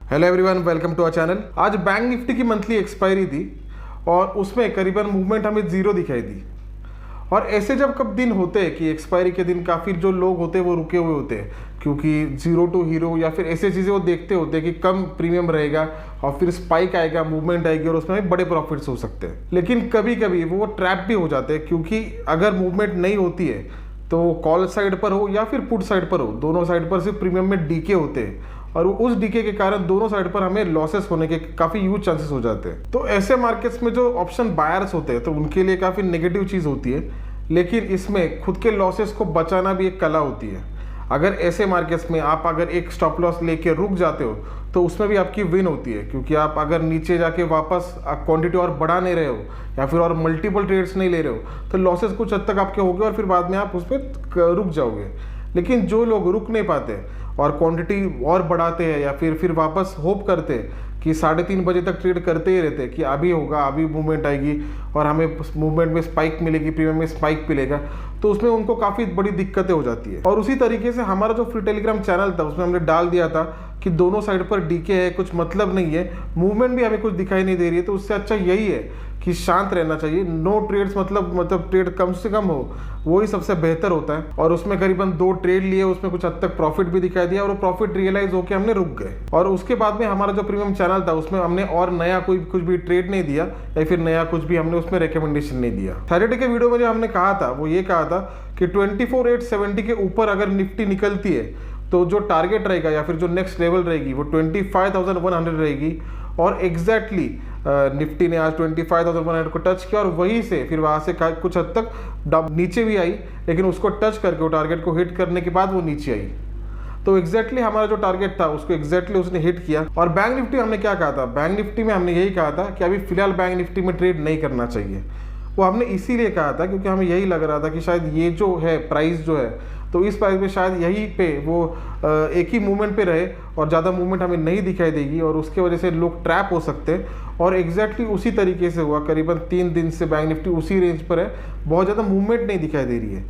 Hello everyone, welcome to our channel. आज Bank Nifty की monthly expiry थी और उसमें करीबन मूवमेंट हमें जीरो दिखाई दी। और ऐसे जब कब दिन होते हैं कि एक्सपायरी के दिन काफ़ी जो लोग होते हैं वो रुके हुए होते हैं, क्योंकि जीरो टू हीरो या फिर ऐसे चीज़ें वो देखते होते हैं कि कम प्रीमियम रहेगा और फिर स्पाइक आएगा, मूवमेंट आएगी और उसमें बड़े प्रॉफिट्स हो सकते हैं। लेकिन कभी कभी वो ट्रैप भी हो जाते हैं, क्योंकि अगर मूवमेंट नहीं होती है तो कॉल साइड पर हो या फिर पुट साइड पर हो, दोनों साइड पर सिर्फ प्रीमियम में डीके होते हैं और उस डीके के कारण दोनों साइड पर हमें लॉसेस होने के काफ़ी ह्यूज चांसेस हो जाते हैं। तो ऐसे मार्केट्स में जो ऑप्शन बायर्स होते हैं तो उनके लिए काफ़ी नेगेटिव चीज़ होती है, लेकिन इसमें खुद के लॉसेस को बचाना भी एक कला होती है। अगर ऐसे मार्केट्स में आप अगर एक स्टॉप लॉस लेके रुक जाते हो तो उसमें भी आपकी विन होती है, क्योंकि आप अगर नीचे जाके वापस क्वांटिटी और बढ़ा नहीं रहे हो या फिर और मल्टीपल ट्रेड्स नहीं ले रहे हो तो लॉसेस कुछ हद तक आपके होंगे और फिर बाद में आप उस पर रुक जाओगे। लेकिन जो लोग रुक नहीं पाते और क्वांटिटी और बढ़ाते हैं या फिर वापस होप करते हैं कि 3:30 बजे तक ट्रेड करते ही रहते हैं कि अभी होगा, अभी मूवमेंट आएगी और हमें मूवमेंट में स्पाइक मिलेगी, प्रीमियम में स्पाइक मिलेगा, तो उसमें उनको काफ़ी बड़ी दिक्कतें हो जाती है। और उसी तरीके से हमारा जो फ्री टेलीग्राम चैनल था उसमें हमने डाल दिया था कि दोनों साइड पर डीके है, कुछ मतलब नहीं है, मूवमेंट भी हमें कुछ दिखाई नहीं दे रही है, तो उससे अच्छा यही है कि शांत रहना चाहिए। नो ट्रेड्स मतलब ट्रेड कम से कम हो, वही सबसे बेहतर होता है। और उसमें करीबन 2 ट्रेड लिए, उसमें कुछ हद तक प्रॉफिट भी दिखाई दिया और वो प्रॉफिट रियलाइज होकर हमने रुक गए। और उसके बाद में हमारा जो प्रीमियम चैनल था उसमें हमने और नया कुछ भी ट्रेड नहीं दिया या फिर नया कुछ भी हमने उसमें रिकमेंडेशन नहीं दिया। सैटरडे के वीडियो में जो हमने कहा था वो ये कहा था कि 24,870 के ऊपर अगर निफ्टी निकलती है तो जो टारगेट रहेगा या फिर जो नेक्स्ट लेवल रहेगी वो 25,100 रहेगी। और एग्जैक्टली निफ्टी ने आज 25,100 को टच किया और वहीं से फिर वहाँ से कुछ हद तक नीचे भी आई, लेकिन उसको टच करके वो टारगेट को हिट करने के बाद वो नीचे आई। तो एग्जैक्टली हमारा जो टारगेट था उसको एग्जैक्टली उसने हिट किया। और बैंक निफ्टी हमने क्या कहा था, बैंक निफ्टी में हमने यही कहा था कि अभी फिलहाल बैंक निफ्टी में ट्रेड नहीं करना चाहिए। वो हमने इसीलिए कहा था क्योंकि हमें यही लग रहा था कि शायद ये जो है प्राइस जो है तो इस प्राइस में शायद यहीं पे वो एक ही मूवमेंट पे रहे और ज़्यादा मूवमेंट हमें नहीं दिखाई देगी और उसके वजह से लोग ट्रैप हो सकते हैं। और एग्जैक्टली उसी तरीके से हुआ, करीबन 3 दिन से बैंक निफ्टी उसी रेंज पर है, बहुत ज़्यादा मूवमेंट नहीं दिखाई दे रही है।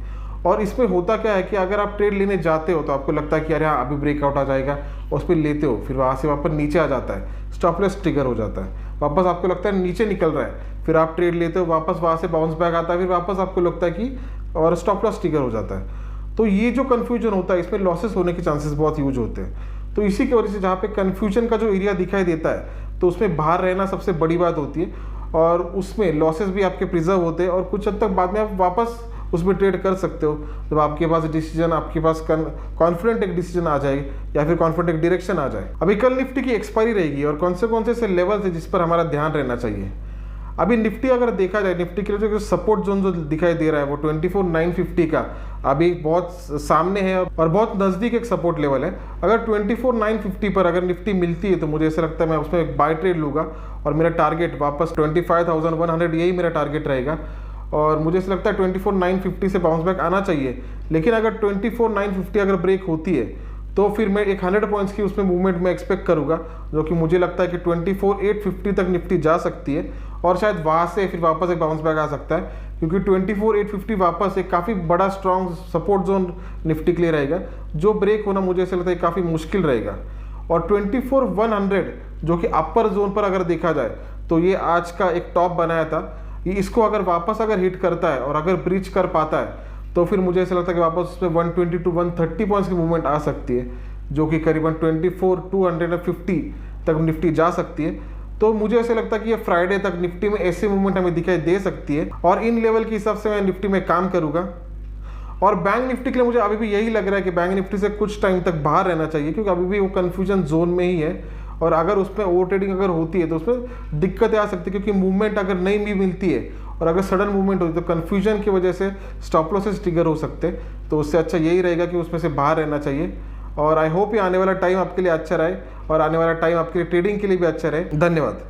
और इसमें होता क्या है कि अगर आप ट्रेड लेने जाते हो तो आपको लगता है कि अरे हाँ अभी ब्रेकआउट आ जाएगा, उस पर लेते हो, फिर वहाँ से वापस नीचे आ जाता है, स्टॉप लॉस ट्रिगर हो जाता है, वापस आपको लगता है नीचे निकल रहा है, फिर आप ट्रेड लेते हो, वापस वहाँ से बाउंस बैक आता है, फिर वापस आपको लगता है कि और स्टॉप लॉस ट्रिगर हो जाता है। तो ये जो कन्फ्यूजन होता है इसमें लॉसेस होने के चांसेस बहुत यूज होते हैं। तो इसी की वजह से जहाँ पे कन्फ्यूजन का जो एरिया दिखाई देता है तो उसमें बाहर रहना सबसे बड़ी बात होती है और उसमें लॉसेस भी आपके प्रिजर्व होते हैं और कुछ हद तक बाद में आप वापस उसमें ट्रेड कर सकते हो जब आपके पास डिसीजन, आपके पास कॉन्फिडेंट एक डिसीजन आ जाए या फिर कॉन्फिडेंट एक डायरेक्शन आ जाए। अभी कल निफ्टी की एक्सपायरी रहेगी और कौन से लेवल्स है जिस पर हमारा ध्यान रहना चाहिए। अभी निफ्टी अगर देखा जाए, निफ्टी के लिए जो सपोर्ट जोन जो दिखाई दे रहा है वो 24,950 का अभी बहुत सामने है और बहुत नज़दीक एक सपोर्ट लेवल है। अगर 24,950 पर अगर निफ्टी मिलती है तो मुझे ऐसा लगता है मैं उसमें एक बाय ट्रेड लूँगा और मेरा टारगेट वापस 25,100 यही मेरा टारगेट रहेगा। और मुझे ऐसा लगता है 24,950 से बाउंस बैक आना चाहिए, लेकिन अगर 24,950 अगर ब्रेक होती है तो फिर मैं एक 100 पॉइंट्स की उसमें मूवमेंट में एक्सपेक्ट करूंगा, जो कि मुझे लगता है कि 24,850 तक निफ्टी जा सकती है और शायद वहाँ से फिर वापस एक बाउंस बैक आ सकता है, क्योंकि 24,850 वापस एक काफ़ी बड़ा स्ट्रॉन्ग सपोर्ट जोन निफ्टी के लिए रहेगा, जो ब्रेक होना मुझे ऐसा लगता है काफ़ी मुश्किल रहेगा। और 24,100 जो कि अपर जोन पर अगर देखा जाए तो ये आज का एक टॉप बनाया था, ये इसको अगर वापस अगर हिट करता है और अगर ब्रीच कर पाता है तो फिर मुझे ऐसा लगता है कि वापस उसमें 120 to 130 पॉइंट्स की मूवमेंट आ सकती है, जो कि करीबन 24,250 तक निफ्टी जा सकती है। तो मुझे ऐसा लगता है कि ये फ्राइडे तक निफ्टी में ऐसी मूवमेंट हमें दिखाई दे सकती है और इन लेवल के हिसाब से मैं निफ्टी में काम करूँगा। और बैंक निफ्टी के लिए मुझे अभी भी यही लग रहा है कि बैंक निफ्टी से कुछ टाइम तक बाहर रहना चाहिए, क्योंकि अभी भी वो कन्फ्यूजन जोन में ही है और अगर उसमें ओवर ट्रेडिंग अगर होती है तो उसमें दिक्कतें आ सकती है, क्योंकि मूवमेंट अगर नहीं भी मिलती है और अगर सडन मूवमेंट होती है तो कन्फ्यूजन की वजह से स्टॉप लॉसेस ट्रिगर हो सकते हैं। तो उससे अच्छा यही रहेगा कि उसमें से बाहर रहना चाहिए। और आई होप ये आने वाला टाइम आपके लिए अच्छा रहे और आने वाला टाइम आपके लिए ट्रेडिंग के लिए भी अच्छा रहे। धन्यवाद।